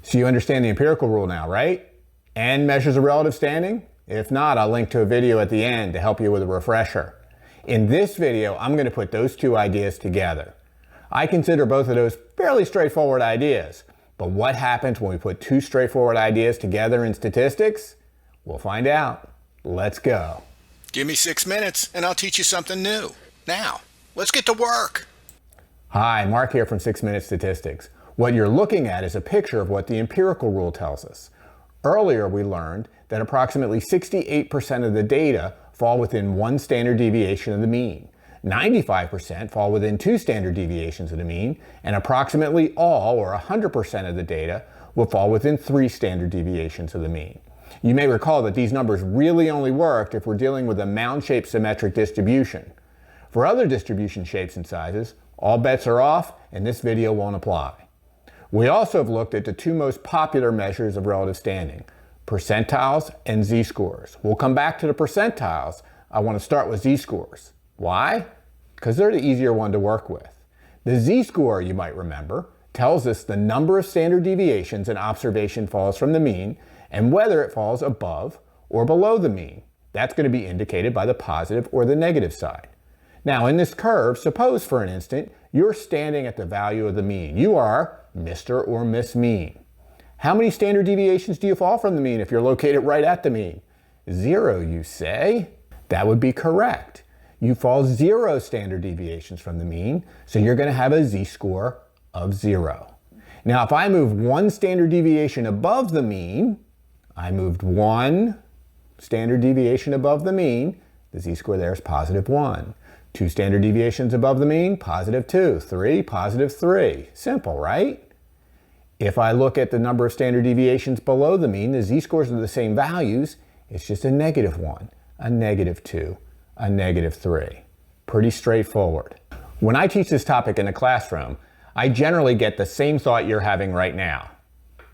So you understand the empirical rule now, right? And measures of relative standing? If not, I'll link to a video at the end to help you with a refresher. In this video, I'm going to put those two ideas together. I consider both of those fairly straightforward ideas. But what happens when we put two straightforward ideas together in statistics? We'll find out. Let's go. Give me 6 minutes and I'll teach you something new. Now, let's get to work. Hi, Mark here from 6 Minute Statistics. What you're looking at is a picture of what the empirical rule tells us. Earlier we learned that approximately 68% of the data fall within one standard deviation of the mean. 95% fall within two standard deviations of the mean, and approximately all, or 100% of the data, will fall within three standard deviations of the mean. You may recall that these numbers really only worked if we're dealing with a mound-shaped symmetric distribution. For other distribution shapes and sizes, all bets are off, and this video won't apply. We also have looked at the two most popular measures of relative standing, percentiles and z-scores. We'll come back to the percentiles. I want to start with z-scores. Why? Because they're the easier one to work with. The z-score, you might remember, tells us the number of standard deviations an observation falls from the mean and whether it falls above or below the mean. That's going to be indicated by the positive or the negative side. Now in this curve, suppose for an instant you're standing at the value of the mean. You are Mr. or Miss Mean. How many standard deviations do you fall from the mean if you're located right at the mean? 0, you say? That would be correct. You fall 0 standard deviations from the mean, so you're going to have a z-score of 0. Now if I move 1 standard deviation above the mean, I moved 1 standard deviation above the mean, the z-score there is positive 1. 2 standard deviations above the mean, positive 2. 3, positive 3. Simple, right? If I look at the number of standard deviations below the mean, the z-scores are the same values. It's just a negative 1, a negative 2, a negative 3. Pretty straightforward. When I teach this topic in the classroom, I generally get the same thought you're having right now.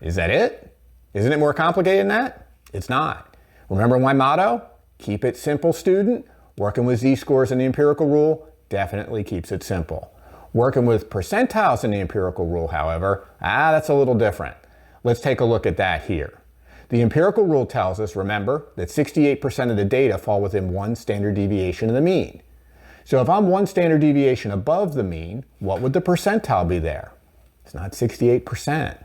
Is that it? Isn't it more complicated than that? It's not. Remember my motto? Keep it simple, student. Working with z-scores in the empirical rule definitely keeps it simple. Working with percentiles in the empirical rule, however, that's a little different. Let's take a look at that here. The empirical rule tells us, remember, that 68% of the data fall within one standard deviation of the mean. So if I'm one standard deviation above the mean, what would the percentile be there? It's not 68%.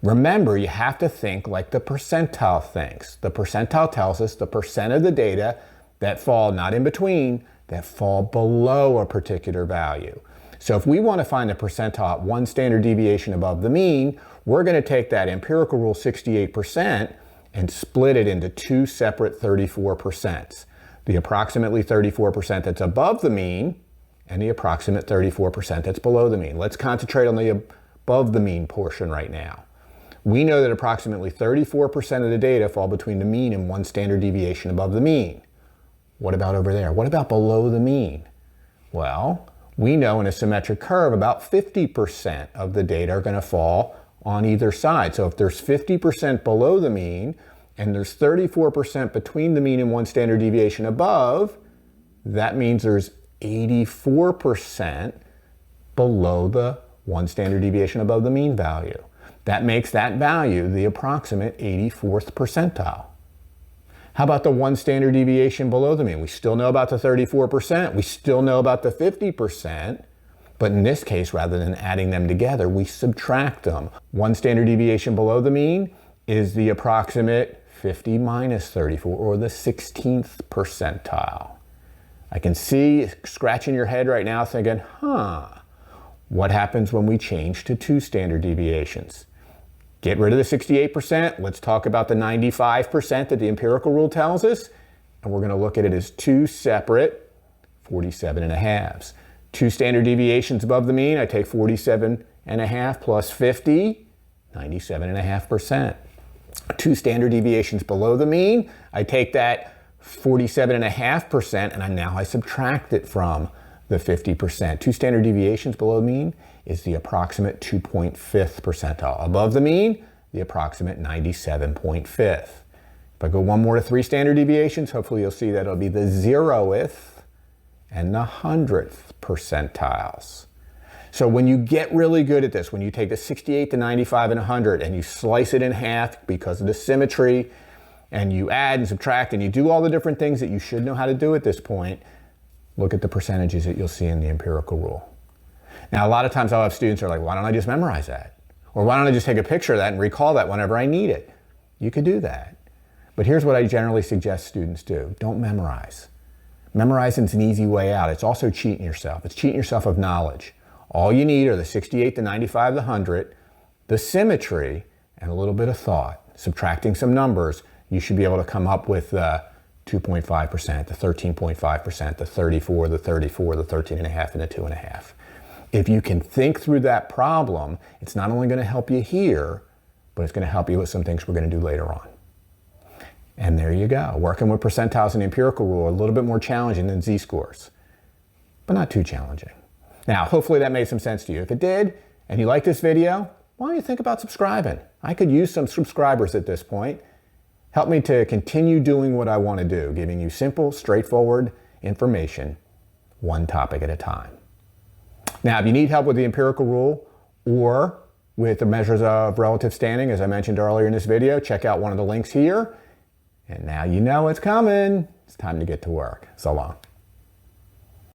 Remember, you have to think like the percentile thinks. The percentile tells us the percent of the data that fall not in between, that fall below a particular value. So if we want to find the percentile at one standard deviation above the mean, we're going to take that empirical rule 68% and split it into two separate 34%. The approximately 34% that's above the mean and the approximate 34% that's below the mean. Let's concentrate on the above the mean portion right now. We know that approximately 34% of the data fall between the mean and one standard deviation above the mean. What about over there? What about below the mean? Well, we know in a symmetric curve about 50% of the data are going to fall on either side. So if there's 50% below the mean and there's 34% between the mean and one standard deviation above, that means there's 84% below the one standard deviation above the mean value. That makes that value the approximate 84th percentile. How about the one standard deviation below the mean? We still know about the 34%. We still know about the 50%. But in this case, rather than adding them together, we subtract them. One standard deviation below the mean is the approximate 50 minus 34, or the 16th percentile. I can see scratching your head right now thinking, what happens when we change to two standard deviations? Get rid of the 68%. Let's talk about the 95% that the empirical rule tells us. And we're going to look at it as two separate 47.5s. Two standard deviations above the mean, I take 47.5 plus 50, 97.5%. Two standard deviations below the mean, I take that 47.5% and now I subtract it from the 50%. Two standard deviations below the mean is the approximate 2.5th percentile. Above the mean, the approximate 97.5th. If I go one more to three standard deviations, hopefully you'll see that it'll be the 0th and the 100th percentiles. So when you get really good at this, when you take the 68 to 95 and 100 and you slice it in half because of the symmetry, and you add and subtract and you do all the different things that you should know how to do at this point, look at the percentages that you'll see in the empirical rule. Now, a lot of times I'll have students who are like, why don't I just memorize that? Or why don't I just take a picture of that and recall that whenever I need it? You could do that. But here's what I generally suggest students do. Don't memorize. Memorizing is an easy way out. It's also cheating yourself. It's cheating yourself of knowledge. All you need are the 68, the 95, the 100, the symmetry, and a little bit of thought. Subtracting some numbers, you should be able to come up with the 2.5%, the 13.5%, the 34, the 34, the 13.5, and the 2.5. If you can think through that problem, it's not only going to help you here, but it's going to help you with some things we're going to do later on. And there you go. Working with percentiles and the empirical rule, a little bit more challenging than z-scores, but not too challenging. Now, hopefully that made some sense to you. If it did, and you like this video, why don't you think about subscribing? I could use some subscribers at this point. Help me to continue doing what I want to do, giving you simple, straightforward information, one topic at a time. Now, if you need help with the empirical rule or with the measures of relative standing, as I mentioned earlier in this video, check out one of the links here. And now you know it's coming. It's time to get to work. So long.